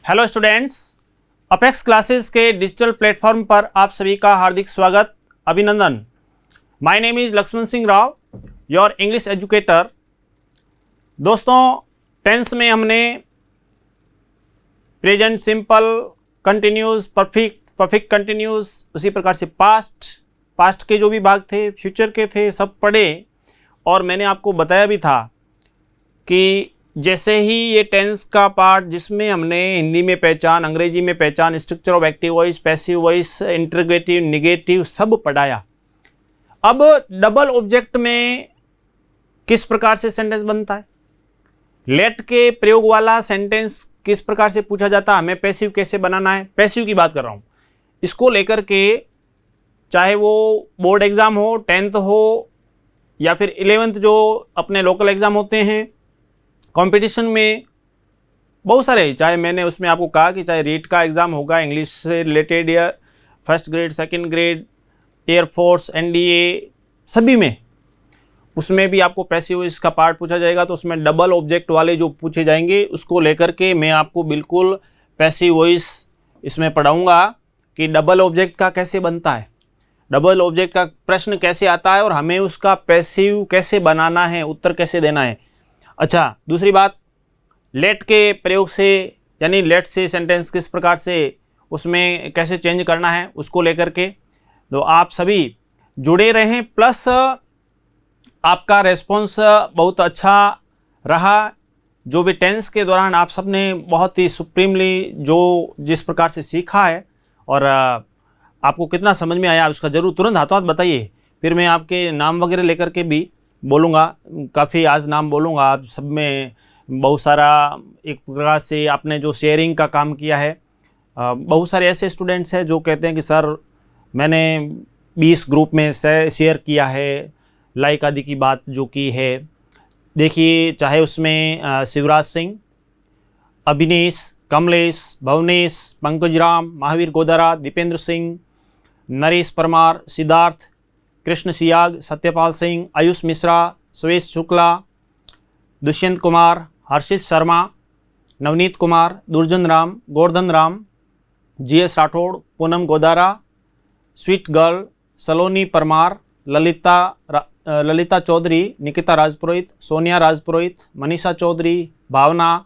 Hello students, apex classes के digital platform पर आप सभी का हार्दिक स्वागत, अभिनंदन। My name is Lakshman Singh Rao, your English educator. दोस्तों, टेंस में हमने present simple, continuous, perfect continuous, उसी प्रकार से पास्ट के जो भी भाग थे, फ्यूचर के थे, सब पढ़े। और मैंने आपको बताया भी था कि जैसे ही ये टेंस का पार्ट जिसमें हमने हिंदी में पहचान, अंग्रेजी में पहचान, structure of active voice, passive voice, interrogative, negative सब पढ़ाया। अब डबल ऑब्जेक्ट में किस प्रकार से सेंटेंस बनता है, लेट के प्रयोग वाला सेंटेंस किस प्रकार से पूछा जाता है, हमें पैसिव कैसे बनाना है, पैसिव की बात कर रहा हूँ। इसको लेकर के चाहे वो बोर्ड एग्जाम हो, 10th हो या फिर 11th जो अपने लोकल एग्जाम होते हैं, कंपटीशन में बहुत सारे, चाहे मैंने उसमें आपको कहा कि चाहे रीट का एग्ज़ाम होगा इंग्लिश से रिलेटेड या first grade, second grade, air force, NDA, सभी में उसमें भी आपको पैसिव वॉइस का पार्ट पूछा जाएगा। तो उसमें डबल ऑब्जेक्ट वाले जो पूछे जाएंगे उसको लेकर के मैं आपको बिल्कुल पैसिव वॉइस इसमें पढ़ाऊँगा कि डबल ऑब्जेक्ट का कैसे बनता है, डबल ऑब्जेक्ट का प्रश्न कैसे आता है और हमें उसका पैसिव कैसे बनाना है, उत्तर कैसे देना है। अच्छा, दूसरी बात, लेट के प्रयोग से यानी लेट से सेंटेंस किस प्रकार से उसमें कैसे चेंज करना है उसको लेकर के तो आप सभी जुड़े रहें। प्लस आपका रेस्पॉन्स बहुत अच्छा रहा, जो भी टेंस के दौरान आप सब ने बहुत ही सुप्रीमली जो जिस प्रकार से सीखा है और आपको कितना समझ में आया उसका ज़रूर तुरंत हाथों हाथ बताइए। फिर मैं आपके नाम वगैरह लेकर के भी बोलूँगा, काफ़ी आज नाम बोलूँगा। आप सब में बहुत सारा एक प्रकार से आपने जो शेयरिंग का काम किया है, बहुत सारे ऐसे स्टूडेंट्स हैं जो कहते हैं कि सर मैंने 20 ग्रुप में शेयर किया है, लाइक आदि की बात जो की है। देखिए, चाहे उसमें शिवराज सिंह, अभिनेश, कमलेश, भवनेश, पंकजराम, महावीर गोदारा, दीपेंद्र सिंह, नरेश परमार, सिद्धार्थ, कृष्ण सियाग, सत्यपाल सिंह, आयुष मिश्रा, सुरेश शुक्ला, दुष्यंत कुमार, हर्षित Sharma, Navneet Kumar, Durjan Ram, Govardhan Ram, GS Rathore, Poonam Godara, sweet girl, Saloni Parmar, Lalita Chaudhary, Nikita Rajpurohit, Sonia Rajpurohit, Manisha Chaudhary, Bhavana,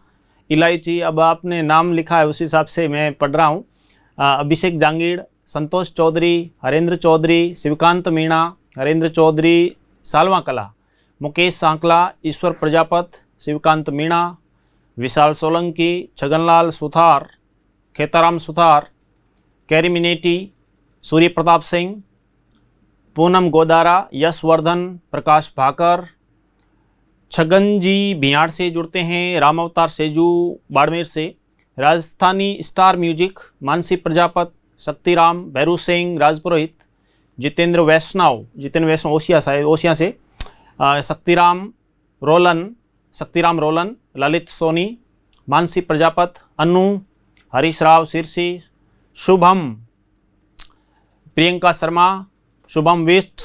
इलायची, अब आपने नाम लिखा है उस हिसाब से मैं पढ़ रहा हूँ, अभिषेक जांगीड़, संतोष चौधरी, हरेंद्र चौधरी, शिवकांत मीणा, हरेंद्र चौधरी, सालवा कला, मुकेश सांकला, ईश्वर प्रजापत, शिवकांत मीणा, विशाल सोलंकी, छगनलाल सुथार, खेताराम सुथार, कैरी मिनेटी, सूर्य प्रताप सिंह, पूनम गोदारा, यशवर्धन, प्रकाश भाकर, छगन जी बिहार से जुड़ते हैं, राम अवतार सेजू बाड़मेर से, राजस्थानी स्टार म्यूजिक, मानसी प्रजापत, शक्तिराम, भैरू सिंह राजपुरोहित, जितेंद्र वैष्णव ओसिया से, शक्तिराम रोलन, ललित सोनी, मानसी प्रजापत, अनु, हरीश राव सिरसी, शुभम, प्रियंका शर्मा, शुभम विष्ट,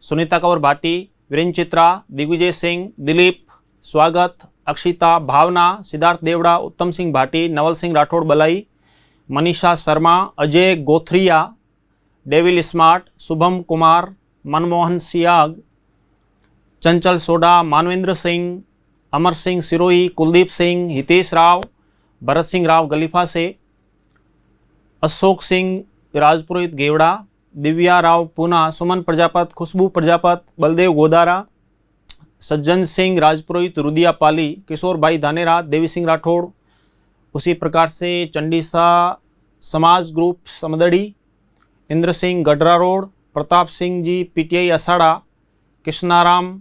सुनीता कौर भाटी, वीरेंद्र चित्रा, दिग्विजय सिंह, दिलीप, स्वागत, अक्षिता, भावना, सिद्धार्थ देवड़ा, उत्तम सिंह भाटी, नवल सिंह राठौड़ बलाई, मनीषा शर्मा, अजय गोथरिया, डेविल स्मार्ट, शुभम कुमार, मनमोहन सियाग, चंचल सोडा, मानवेंद्र सिंह, अमर सिंह सिरोही, कुलदीप सिंह, हितेश राव, भरत सिंह राव गलीफा से, अशोक सिंह राजपुरोहित गेवड़ा, दिव्या राव पूना, सुमन प्रजापत, खुशबू प्रजापत, बलदेव गोदारा, सज्जन सिंह राजपुरोहित, रुदिया पाली, किशोर भाई धानेरा, देवी सिंह राठौड़, उसी प्रकार से चंडीसा समाज group Samdari, Indra Singh Gadra road, Pratap Singh ji PTI असाड़ा, Krishnaram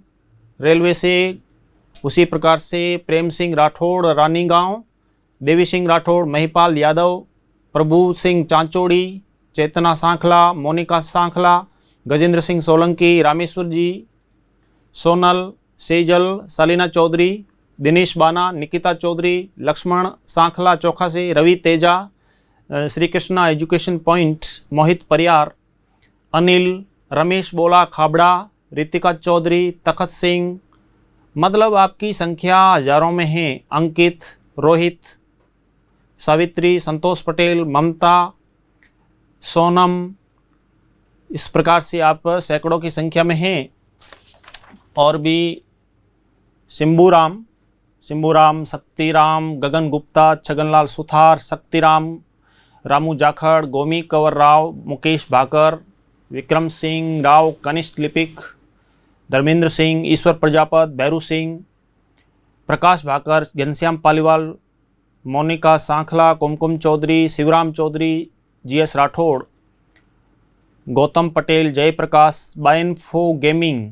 railway से, उसी प्रकार से प्रेम सिंह राठौड़ रानी गांव, देवी सिंह राठौड़, महिपाल यादव, प्रभु सिंह चांचोड़ी, चेतना सांखला, मोनिका सांखला, गजेंद्र सिंह सोलंकी, रामेश्वर जी, सोनल, सेजल, सालिना चौधरी, दिनेश बाना, निकिता चौधरी, लक्ष्मण सांखला चोखा से, रवि तेजा, श्री कृष्णा एजुकेशन पॉइंट, मोहित परियार, अनिल, रमेश बोला खाबड़ा, रितिका चौधरी, तखत सिंह, मतलब आपकी संख्या हजारों में है। अंकित, रोहित, सावित्री, संतोष पटेल, ममता, सोनम, इस प्रकार से आप सैकड़ों की संख्या में हैं। और भी सिंबूराम, शक्तिराम, गगन गुप्ता, छगनलाल सुथार, शक्तिराम, रामू जाखड़, गोमी कंवर राव, मुकेश भाकर, विक्रम सिंह राव, कनिष्ठ लिपिक, धर्मेंद्र सिंह, ईश्वर प्रजापत, भैरू सिंह, प्रकाश भाकर, घनश्याम पालीवाल, मोनिका सांखला, कुमकुम चौधरी, शिवराम चौधरी, GS राठौड़, गौतम पटेल, जयप्रकाश, बाइनफो गेमिंग,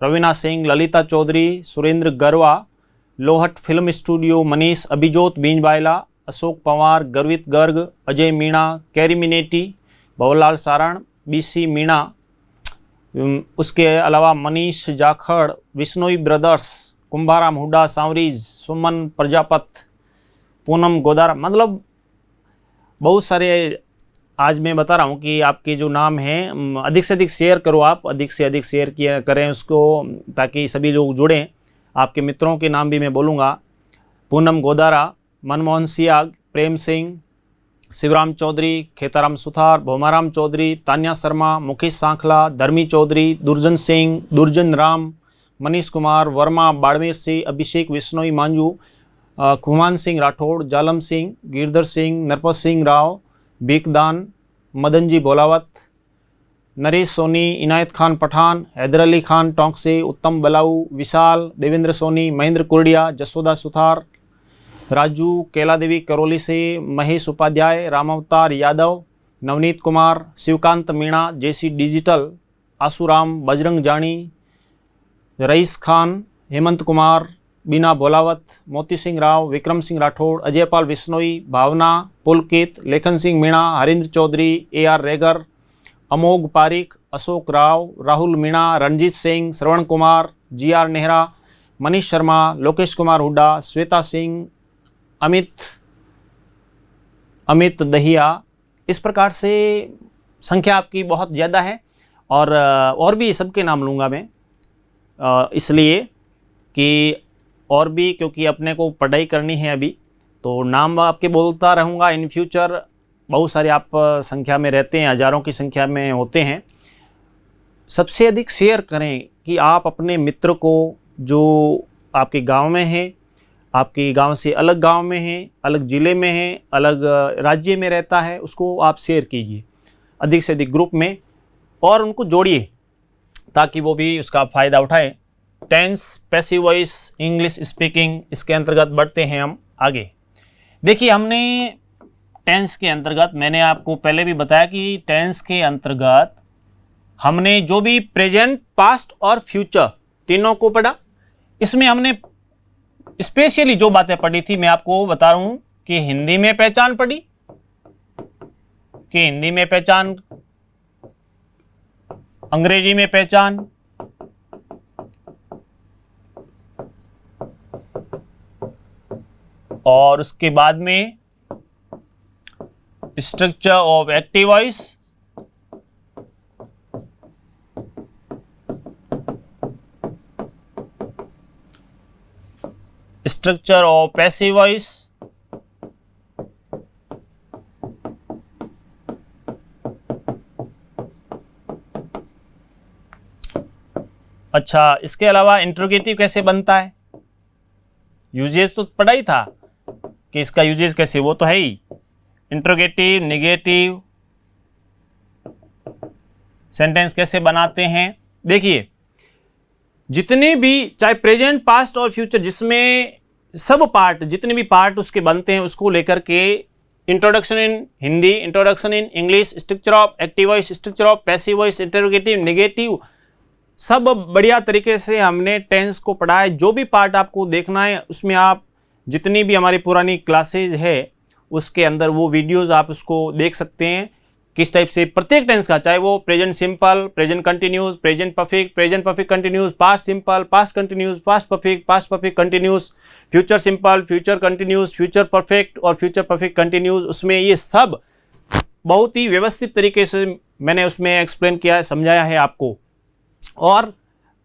रवीना सिंह, ललिता चौधरी, सुरेंद्र गरवा, लोहट फिल्म स्टूडियो, मनीष अभिजोत बींजबाइला, अशोक पवार, गर्वित गर्ग, अजय मीणा, कैरी मिनेटी, भवलाल सारण, BC मीणा, उसके अलावा मनीष जाखड़, विश्नोई ब्रदर्स, कुंभाराम हुड्डा, सांवरीज, सुमन प्रजापत, पूनम गोदारा, मतलब बहुत सारे आज मैं बता रहा हूँ कि आपके जो नाम हैं अधिक से अधिक शेयर करो, आप अधिक से अधिक शेयर किया करें उसको, ताकि सभी लोग जुड़ें। आपके मित्रों के नाम भी मैं बोलूँगा। पूनम गोदारा, मनमोहन सियाग, प्रेम सिंह, शिवराम चौधरी, खेताराम सुथार, भोमाराम चौधरी, तान्या शर्मा, मुकेश सांखला, धर्मी चौधरी, दुर्जन सिंह, दुर्जन राम, मनीष कुमार वर्मा, बाड़मेर से अभिषेक विश्नोई मांझू, खुमान सिंह राठौड़, जालम सिंह, गिरधर सिंह, नरपत सिंह राव, बीकदान, मदन जी भोलावत, नरेश सोनी, इनायत खान पठान, हैदर अली खान टोंक से, उत्तम बलाऊ, विशाल, देवेंद्र सोनी, महेंद्र कुरडिया, जसोदा सुथार, राजू, कैला देवी करौली से, महेश उपाध्याय, रामावतार यादव, नवनीत कुमार, शिवकांत मीणा, JC डिजिटल, आसूराम, बजरंग जानी, रईस खान, हेमंत कुमार, बीना भोलावत, मोती सिंह राव, विक्रम सिंह राठौड़, अजयपाल विश्नोई, भावना, पुलकित, लेखन सिंह मीणा, हरिंद्र चौधरी, AR रेगर, अमोघ पारिक, अशोक राव, राहुल मीणा, रणजीत सिंह, श्रवण कुमार, GR नेहरा, मनीष शर्मा, लोकेश कुमार हुड्डा, श्वेता सिंह, अमित दहिया। इस प्रकार से संख्या आपकी बहुत ज़्यादा है। और भी सबके नाम लूँगा मैं, इसलिए कि और भी, क्योंकि अपने को पढ़ाई करनी है अभी, तो नाम आपके बोलता रहूँगा इन फ्यूचर। बहुत सारे आप संख्या में रहते हैं, हज़ारों की संख्या में होते हैं। सबसे अधिक शेयर करें कि आप अपने मित्र को, जो आपके गांव में है, आपके गांव से अलग गांव में है, अलग ज़िले में है, अलग राज्य में रहता है, उसको आप शेयर कीजिए अधिक से अधिक ग्रुप में और उनको जोड़िए ताकि वो भी उसका फ़ायदा उठाए। Tense, passive voice, English speaking, इसके अंतर्गत बढ़ते हैं हम आगे। देखिए, हमने टेंस के अंतर्गत, मैंने आपको पहले भी बताया कि टेंस के अंतर्गत हमने जो भी प्रेजेंट, पास्ट और फ्यूचर तीनों को पढ़ा। इसमें हमने स्पेशली जो बातें पढ़ी थी मैं आपको बता रहा हूं कि हिंदी में पहचान पढ़ी, कि हिंदी में पहचान, अंग्रेजी में पहचान, और उसके बाद में structure of active voice, structure of passive voice, अच्छा, इसके अलावा इंट्रोगेटिव कैसे बनता है, यूजेज तो पढ़ा ही था कि इसका यूजेज कैसे, वो तो है ही। इंट्रोगेटिव, नेगेटिव, सेंटेंस कैसे बनाते हैं। देखिए, जितने भी, चाहे प्रेजेंट, पास्ट और फ्यूचर, जिसमें सब पार्ट, जितने भी पार्ट उसके बनते हैं, उसको लेकर के introduction in Hindi, introduction in English, structure of active voice, structure of passive voice, interrogative, negative, सब बढ़िया तरीके से हमने टेंस को पढ़ा है। जो भी पार्ट आपको देखना है उसमें आप, जितनी भी हमारी पुरानी क्लासेज है उसके अंदर वो वीडियोस आप उसको देख सकते हैं, किस टाइप से प्रत्येक टेंस का, चाहे वो present simple, present continuous, present perfect continuous, past simple, past continuous, past perfect continuous, future simple, future continuous, future perfect और फ्यूचर परफेक्ट कंटिन्यूस, उसमें ये सब बहुत ही व्यवस्थित तरीके से मैंने उसमें एक्सप्लेन किया है, समझाया है आपको। और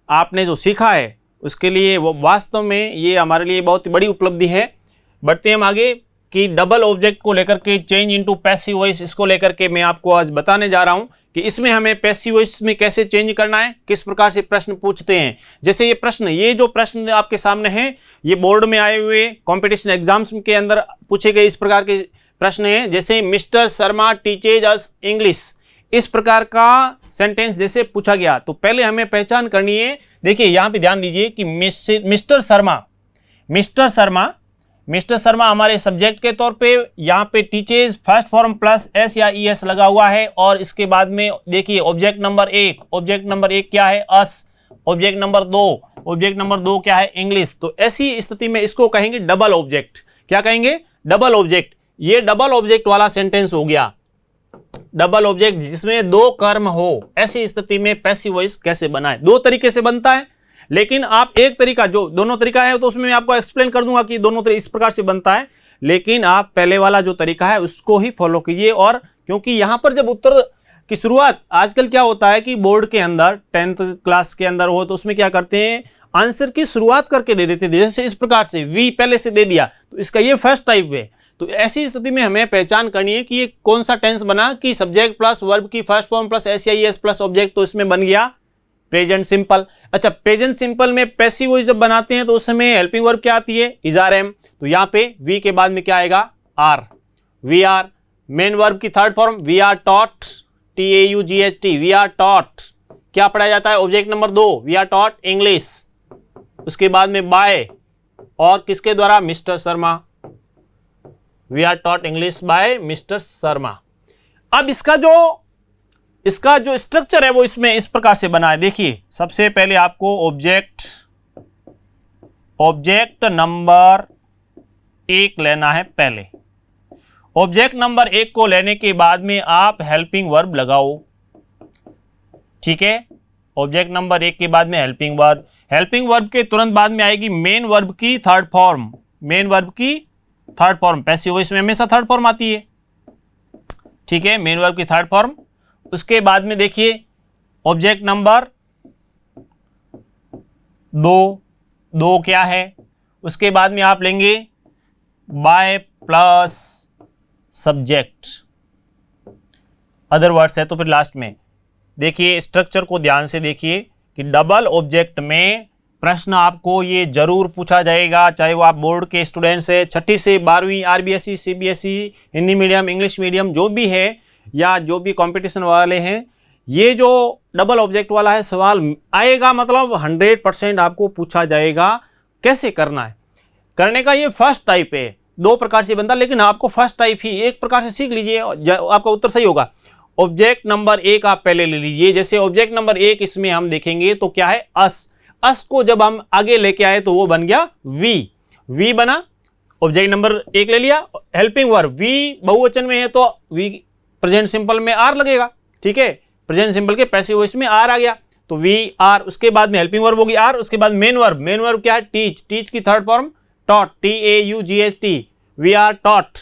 आपने जो सीखा है उसके लिए वो वास्तव में ये हमारे लिए बहुत बड़ी उपलब्धि है। बढ़ते हैं हम आगे। कि डबल ऑब्जेक्ट को लेकर के चेंज इनटू पैसिव वॉइस, इसको लेकर के मैं आपको आज बताने जा रहा हूं कि इसमें हमें पैसिव वॉइस में कैसे चेंज करना है, किस प्रकार से प्रश्न पूछते हैं। जैसे ये जो प्रश्न आपके सामने हैं, ये बोर्ड में आए हुए कंपटीशन एग्जाम्स के अंदर पूछे गए इस प्रकार के प्रश्न हैं। जैसे मिस्टर शर्मा टीचेज अस इंग्लिश, इस प्रकार का सेंटेंस जैसे पूछा गया तो पहले हमें पहचान करनी है। देखिए यहाँ पे ध्यान दीजिए कि मिस्टर शर्मा हमारे सब्जेक्ट के तौर पे यहाँ पे teaches first form plus S या ई एस लगा हुआ है, और इसके बाद में देखिए ऑब्जेक्ट नंबर एक क्या है, अस। ऑब्जेक्ट नंबर दो क्या है, इंग्लिश। तो ऐसी स्थिति में इसको कहेंगे डबल ऑब्जेक्ट। क्या कहेंगे, डबल ऑब्जेक्ट। ये डबल ऑब्जेक्ट वाला सेंटेंस हो गया, डबल ऑब्जेक्ट जिसमें दो कर्म हो। ऐसी स्थिति में पैसिव वॉइस कैसे बनाए, दो तरीके से बनता है, लेकिन आप एक तरीका, जो दोनों तरीका है तो उसमें मैं आपको एक्सप्लेन कर दूंगा कि दोनों तरीके इस प्रकार से बनता है, लेकिन आप पहले वाला जो तरीका है उसको ही फॉलो कीजिए। और क्योंकि यहां पर जब उत्तर की शुरुआत, आजकल क्या होता है कि बोर्ड के अंदर 10th क्लास के अंदर हो तो उसमें क्या करते हैं, आंसर की शुरुआत करके दे देते थे, जैसे इस प्रकार से वी पहले से दे दिया, तो इसका ये फर्स्ट टाइप है। तो ऐसी स्थिति में हमें पहचान करनी है कि ये कौन सा टेंस बना, कि सब्जेक्ट प्लस वर्ब की फर्स्ट फॉर्म प्लस एस या ई एस प्लस ऑब्जेक्ट, तो इसमें बन गया प्रेजेंट सिंपल। अच्छा, प्रेजेंट सिंपल में पैसिव वॉइस जब बनाते हैं तो उस समय हेल्पिंग वर्ब क्या आती है, इज आर एम। तो यहाँ पे वी के बाद में क्या आएगा, are, we are. Main verb की third form we are taught, TAUGHT, we are taught. क्या पढ़ाया जाता है, object number 2 we are taught English. उसके बाद में बाय, और किसके द्वारा, mister Sharma. We are taught English by mister Sharma. अब इसका जो स्ट्रक्चर है वो इसमें इस प्रकार से बना है। देखिए, सबसे पहले आपको ऑब्जेक्ट नंबर 1 लेना है। पहले ऑब्जेक्ट नंबर 1 को लेने के बाद में आप हेल्पिंग वर्ब लगाओ, ठीक है। ऑब्जेक्ट नंबर 1 के बाद में हेल्पिंग वर्ब के तुरंत बाद में आएगी मेन वर्ब की थर्ड फॉर्म। पैसिव वॉइस में हमेशा थर्ड फॉर्म आती है, ठीक है, मेन वर्ब की थर्ड फॉर्म। उसके बाद में देखिए ऑब्जेक्ट नंबर 2 क्या है, उसके बाद में आप लेंगे by plus subject, other words है तो फिर लास्ट में। देखिए स्ट्रक्चर को ध्यान से देखिए कि डबल ऑब्जेक्ट में प्रश्न आपको ये जरूर पूछा जाएगा, चाहे वो आप बोर्ड के स्टूडेंट्स है, 6ठी से 12वीं RBSE, CBSE, Hindi medium, English medium, जो भी है, या जो भी कंपटीशन वाले हैं, ये जो डबल ऑब्जेक्ट वाला है सवाल आएगा, मतलब 100% आपको पूछा जाएगा। कैसे करना है, करने का ये फर्स्ट टाइप है। 2 प्रकार से बनता है, लेकिन आपको फर्स्ट टाइप ही एक प्रकार से सीख लीजिए, आपका उत्तर सही होगा। ऑब्जेक्ट नंबर 1 आप पहले ले लीजिए। जैसे ऑब्जेक्ट नंबर 1 इसमें हम देखेंगे तो क्या है, अस को जब हम आगे लेके आए तो वो बन गया वी बना। ऑब्जेक्ट नंबर 1 ले लिया। हेल्पिंग वर्ब वी बहुवचन में है तो वी प्रेजेंट सिंपल में आर लगेगा, ठीक है, प्रेजेंट सिंपल के पैसिव वॉइस में आर आ गया तो वी आर। उसके बाद में हेल्पिंग वर्ब होगी आर। उसके बाद मेन वर्ब क्या है, टीच की third form taught, TAUGHT, we are taught.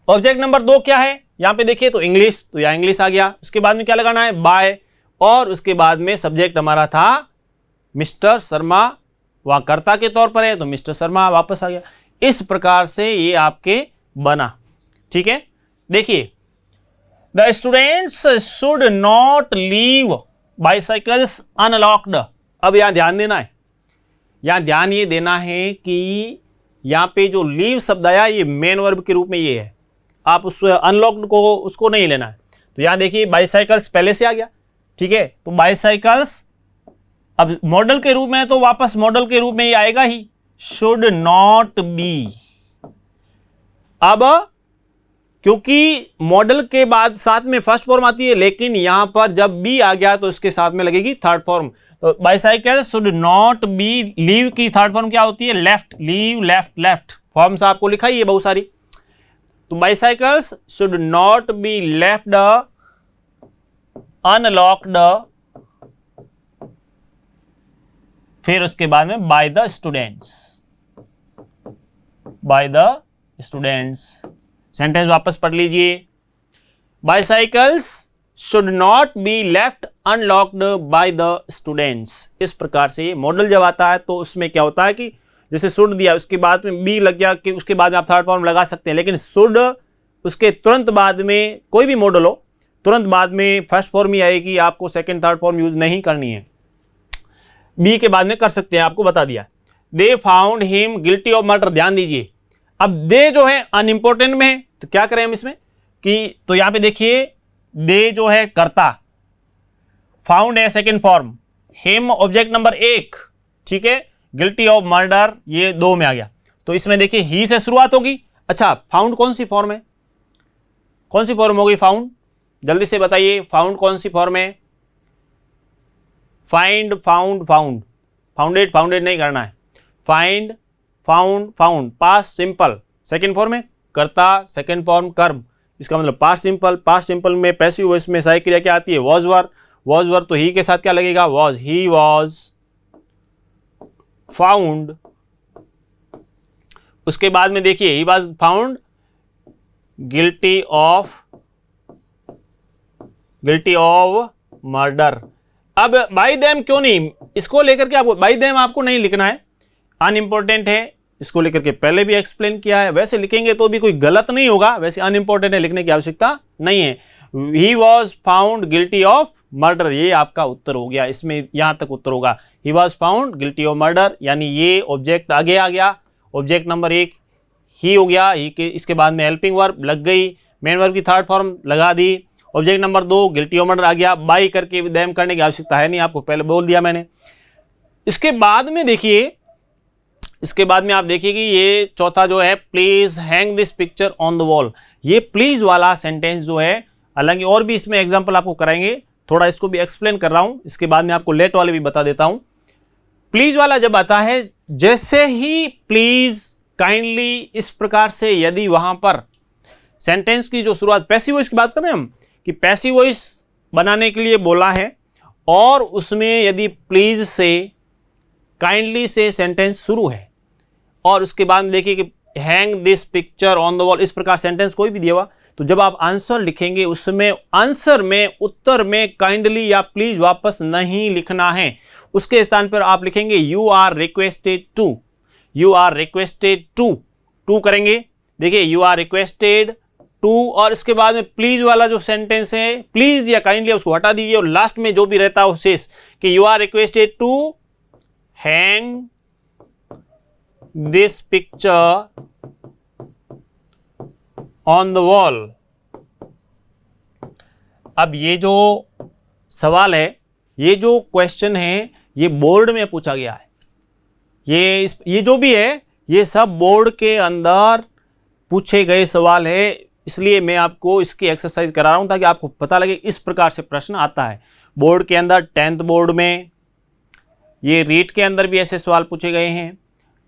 Object number 2 क्या है, यहां पे देखिए तो इंग्लिश, तो यहां इंग्लिश आ गया। उसके बाद में क्या लगाना है, बाय, और उसके बाद में सब्जेक्ट हमारा था मिस्टर शर्मा, वहां कर्ता के तौर पर है तो मिस्टर शर्मा वापस आ गया। इस प्रकार से ये आपके बना, ठीक है। देखिए, the students should not leave bicycles unlocked. अब यहां ध्यान देना है, यहां ध्यान ये देना है कि यहां पे जो लीव शब्द आया ये मेन वर्ब के रूप में ये है, आप उस अनलॉक्ड को उसको नहीं लेना है। तो यहां देखिए बाइसाइकल्स पहले से आ गया, ठीक है, तो बाइसाइकल्स अब मॉडल के रूप में है तो वापस मॉडल के रूप में ये आएगा ही, शुड नॉट बी। अब क्योंकि मॉडल के बाद साथ में फर्स्ट फॉर्म आती है, लेकिन यहां पर जब बी आ गया तो इसके साथ में लगेगी थर्ड फॉर्म। तो bicycle should not B, leave की थर्ड फॉर्म क्या होती है, लेफ्ट, लीव लेफ्ट फॉर्म्स आपको लिखा ही है बहुत सारी। तो bicycles should not be left unlocked, फिर उसके बाद में बाय द स्टूडेंट्स। सेंटेंस वापस पढ़ लीजिए, bicycles should not be left unlocked by the students. इस प्रकार से मॉडल जब आता है तो उसमें क्या होता है कि जैसे शुड दिया उसके बाद में बी लग गया कि उसके बाद में आप थर्ड फॉर्म लगा सकते हैं, लेकिन शुड उसके तुरंत बाद में कोई भी मॉडल हो तुरंत बाद में फर्स्ट फॉर्म ही आएगी, आपको सेकंड थर्ड फॉर्म यूज नहीं करनी है। बी के बाद में कर सकते हैं, आपको बता दिया। They found him guilty of murder, ध्यान दीजिए अब दे जो है अनइंपॉर्टेंट में है, तो क्या करें हम इसमें कि तो यहां पे देखिए दे जो है कर्ता, फाउंड है second form, him object number 1, ठीक है, गिल्टी ऑफ मर्डर ये 2 में आ गया। तो इसमें देखिए ही से शुरुआत होगी। अच्छा फाउंड कौन सी फॉर्म है, कौन सी फॉर्म होगी फाउंड, जल्दी से बताइए फाउंड कौन सी फॉर्म है। Find, found, found, founded, founded नहीं करना है, find, found, found, past simple, second form में कर्ता, सेकंड फॉर्म कर्म, इसका मतलब पास्ट सिंपल। पास्ट सिंपल में पैसिव वॉइस में सहायक क्रिया क्या आती है, वॉज वर, वॉज वर तो ही के साथ क्या लगेगा, वॉज, ही वॉज फाउंड। उसके बाद में देखिए he was found guilty of murder. अब बाई देम क्यों नहीं, इसको लेकर के आपको बाई देम आपको नहीं लिखना है, अनइंपॉर्टेंट है, इसको लेकर के पहले भी एक्सप्लेन किया है, वैसे लिखेंगे तो भी कोई गलत नहीं होगा, वैसे अनइंपॉर्टेंट है, लिखने की आवश्यकता नहीं है। He was found guilty of murder, ये आपका उत्तर हो गया, इसमें यहां तक उत्तर होगा, he was found guilty of murder, यानी ये ऑब्जेक्ट आगे आ गया, ऑब्जेक्ट नंबर 1 ही हो गया, ही के इसके बाद में हेल्पिंग वर्ब लग गई, मेन वर्ब की थर्ड फॉर्म लगा दी, object number 2 guilty of murder आ गया, बाई करके देम करने की आवश्यकता है नहीं, आपको पहले बोल दिया मैंने। इसके बाद में देखिए, इसके बाद में आप देखिए कि ये चौथा जो है please hang this picture on the wall, ये प्लीज वाला सेंटेंस जो है, हालांकि और भी इसमें एग्जांपल आपको कराएंगे, थोड़ा इसको भी एक्सप्लेन कर रहा हूं, इसके बाद में आपको लेट वाले भी बता देता हूं। प्लीज वाला जब आता है, जैसे ही प्लीज, काइंडली, इस प्रकार से यदि वहां पर सेंटेंस की जो शुरुआत, पैसिव वॉइस की बात करें हम कि पैसिव वॉइस बनाने के लिए बोला है और उसमें यदि प्लीज से, काइंडली से सेंटेंस शुरू है और उसके बाद में देखिए कि hang this picture on the wall, इस प्रकार सेंटेंस कोई भी दिया हुआ, तो जब आप आंसर लिखेंगे उसमें आंसर में, उत्तर में काइंडली या प्लीज वापस नहीं लिखना है, उसके स्थान पर आप लिखेंगे you are requested to, you are requested to करेंगे, देखिए यू आर रिक्वेस्टेड टू, और इसके बाद में प्लीज वाला जो सेंटेंस है, प्लीज या काइंडली उसको हटा दीजिए और लास्ट में जो भी रहता है शेष कि you are requested to hang this picture on the wall. अब ये जो सवाल है, ये जो क्वेश्चन है, ये बोर्ड में पूछा गया है, ये जो भी है ये सब बोर्ड के अंदर पूछे गए सवाल है, इसलिए मैं आपको इसकी एक्सरसाइज करा रहा हूं ताकि आपको पता लगे इस प्रकार से प्रश्न आता है बोर्ड के अंदर। 10th बोर्ड में, ये रीट के अंदर भी ऐसे सवाल पूछे गए हैं,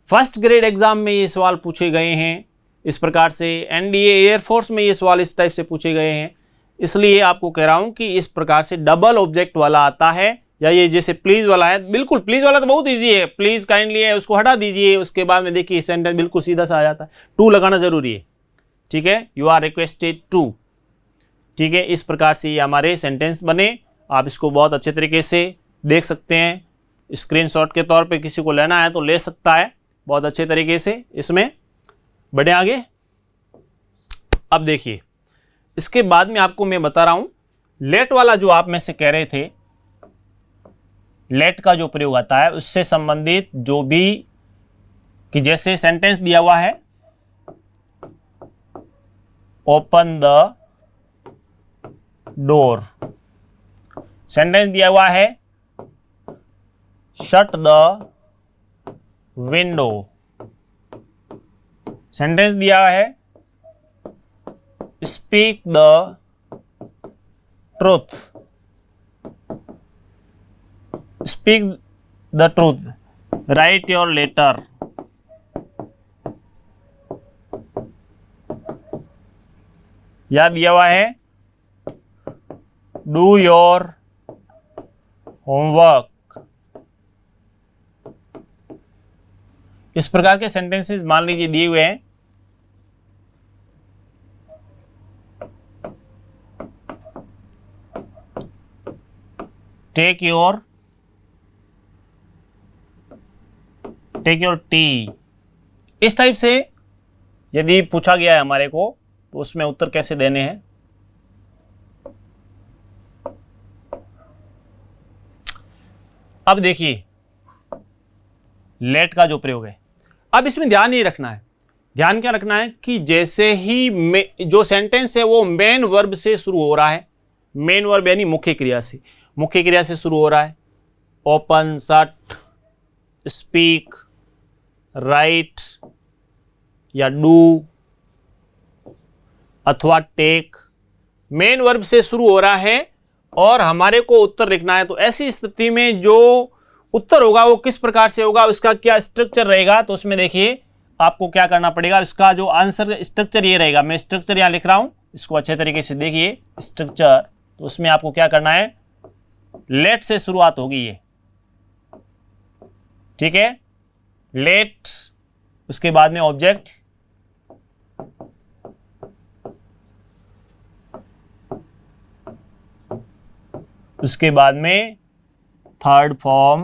फर्स्ट ग्रेड एग्जाम में ये सवाल पूछे गए हैं इस प्रकार से, एनडीए एयरफोर्स में ये सवाल इस टाइप से पूछे गए हैं, इसलिए आपको कह रहा हूं कि इस प्रकार से डबल ऑब्जेक्ट वाला आता है, या ये जैसे प्लीज वाला है, बिल्कुल प्लीज वाला तो बहुत इजी है, प्लीज काइंडली है उसको हटा दीजिए, उसके बाद में देखिए सेंटेंस बिल्कुल सीधा सा आ जाता है, टू लगाना जरूरी है, ठीक है, यू आर रिक्वेस्टेड टू, ठीक है, इस प्रकार से ये हमारे सेंटेंस बने। आप इसको बहुत अच्छे तरीके से देख सकते हैं, स्क्रीनशॉट के तौर पे किसी को लेना है तो ले सकता है बहुत अच्छे तरीके से। इसमें बढ़े आगे। अब देखिए इसके बाद में आपको मैं बता रहा हूं लेट वाला, जो आप में से कह रहे थे लेट का जो प्रयोग आता है उससे संबंधित जो भी, कि जैसे सेंटेंस दिया हुआ है ओपन द डोर, सेंटेंस दिया हुआ है शट द विंडो, सेंटेंस दिया है speak the truth, speak the truth, write your letter, या दिया हुआ है डू योर होमवर्क। इस प्रकार के सेंटेंसेस मान लीजिए दिए हुए हैं, टेक योर टी। इस टाइप से यदि पूछा गया है हमारे को तो उसमें उत्तर कैसे देने हैं। अब देखिए लेट का जो प्रयोग है, अब इसमें ध्यान नहीं रखना है। ध्यान क्या रखना है कि जैसे ही जो सेंटेंस है वो मेन वर्ब से शुरू हो रहा है, मेन वर्ब यानी मुख्य क्रिया से, मुख्य क्रिया से शुरू हो रहा है, ओपन, शट, स्पीक, राइट या डू अथवा टेक, मेन वर्ब से शुरू हो रहा है और हमारे को उत्तर लिखना है। तो ऐसी स्थिति में जो उत्तर होगा वो किस प्रकार से होगा, उसका क्या स्ट्रक्चर रहेगा, तो उसमें देखिए आपको क्या करना पड़ेगा। इसका जो आंसर स्ट्रक्चर ये रहेगा, मैं स्ट्रक्चर यहाँ लिख रहा हूँ, इसको अच्छे तरीके से देखिए स्ट्रक्चर। तो उसमें आपको क्या करना है, लेट से शुरुआत होगी ये, ठीक है, लेट, उसके बाद में ऑब्जेक्ट, उसके बाद में third form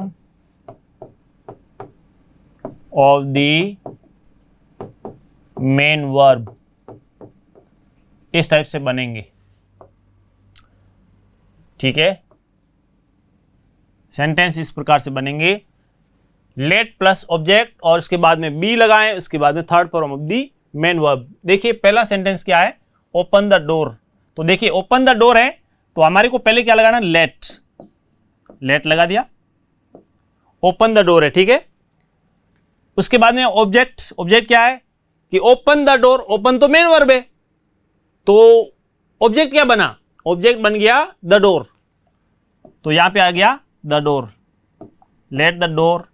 of the main verb, इस टाइप से बनेंगे, ठीक है। सेंटेंस इस प्रकार से बनेंगे, लेट प्लस ऑब्जेक्ट और उसके बाद में बी लगाएं, उसके बाद में third form of the main verb. देखिए पहला सेंटेंस क्या है, ओपन द डोर। तो देखिए ओपन द डोर है तो हमारे को पहले क्या लगाना, लेट, लेट लगा दिया, ओपन द डोर है, ठीक है। उसके बाद में ऑब्जेक्ट, ऑब्जेक्ट क्या है कि ओपन द डोर, ओपन तो मेन वर्ब है, तो ऑब्जेक्ट क्या बना, ऑब्जेक्ट बन गया द डोर, तो यहां पे आ गया the door, let the door.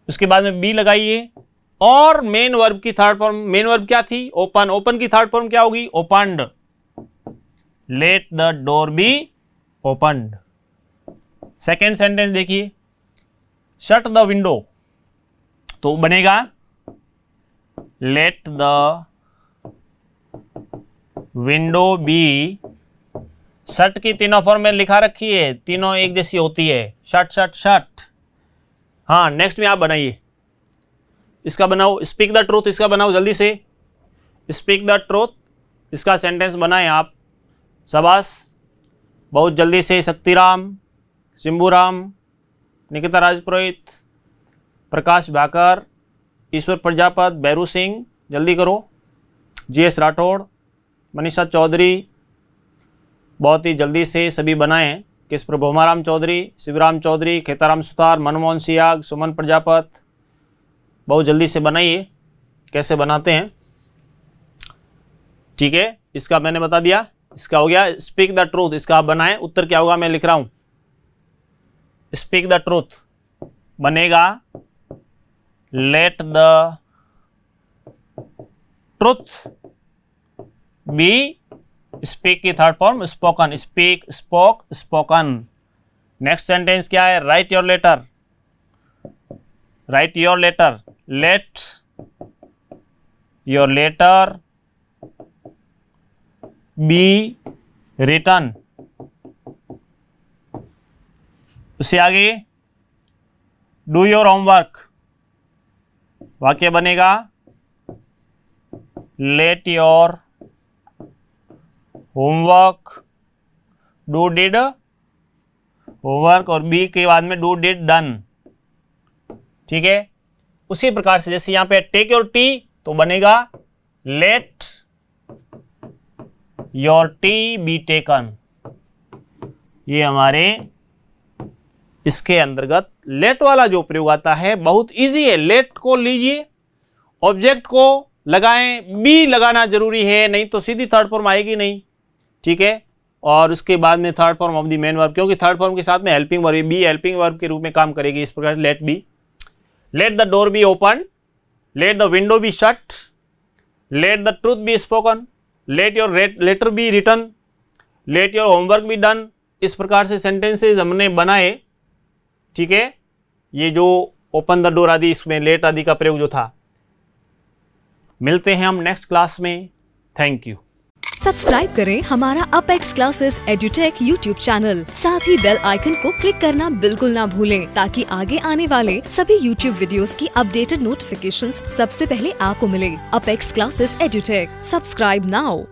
उसके बाद में बी लगाइए और मेन वर्ब की थर्ड फॉर्म, मेन वर्ब क्या थी, ओपन, ओपन की थर्ड फॉर्म क्या होगी, opened, let the door be opened. Second sentence देखिए, शट द विंडो, तो बनेगा let the window be, shut की तीनों फॉर्म में लिखा रखी है, तीनों एक जैसी होती है, शट शट शट। हाँ नेक्स्ट में आप बनाइए, इसका बनाओ, स्पीक द ट्रूथ, इसका बनाओ जल्दी से, स्पीक द ट्रूथ, इसका सेंटेंस बनाएं आप, शाबाश, बहुत जल्दी से। शक्तिराम, शिंबूराम, निकिता राजपुरोहित, प्रकाश भाकर, ईश्वर प्रजापत, बैरू सिंह, जल्दी करो, जीएस राठौड़, मनीषा चौधरी, बहुत ही जल्दी से सभी बनाएं। किस पर, भोमाराम चौधरी, शिवराम चौधरी, खेताराम सुतार, मनमोहन सियाग, सुमन प्रजापत, बहुत जल्दी से बनाइए, कैसे बनाते हैं, ठीक है। इसका मैंने बता दिया, इसका हो गया स्पीक द ट्रूथ, इसका आप बनाएं, उत्तर क्या होगा मैं लिख रहा हूं, स्पीक द ट्रूथ बनेगा let the truth be, speak की third form spoken, speak, spoke, spoken. Next sentence क्या है, write your letter, write your letter, let your letter be written. उससे आगे डू योर होमवर्क, वाक्य बनेगा let your homework, do did homework और be के बाद में डू डिड डन, ठीक है। उसी प्रकार से जैसे यहां पे टेक योर टी तो बनेगा let your T be taken. ये हमारे इसके अंतर्गत लेट वाला जो प्रयोग आता है बहुत इजी है। लेट को लीजिए, ऑब्जेक्ट को लगाएं, बी लगाना जरूरी है, नहीं तो सीधी थर्ड फॉर्म आएगी नहीं, ठीक है। और उसके बाद में third form of the main verb, क्योंकि थर्ड फॉर्म के साथ में helping verb, be helping verb के रूप में काम करेगी। इस प्रकार let be, let the door be open, let the window be shut, let the truth be spoken, let your letter be written, let your homework be done. इस प्रकार से सेंटेंसेज हमने बनाए, ठीक है। ये जो ओपन द डोर आदि, इसमें लेट आदि का प्रयोग जो था। मिलते हैं हम नेक्स्ट क्लास में, थैंक यू। सब्सक्राइब करें हमारा apex classes edutech YouTube channel. साथ ही बेल आइकन को क्लिक करना बिल्कुल ना भूलें ताकि आगे आने वाले सभी यूट्यूब वीडियोस की अपडेटेड नोटिफिकेशंस सबसे पहले आपको मिले। Apex classes edutech, subscribe now.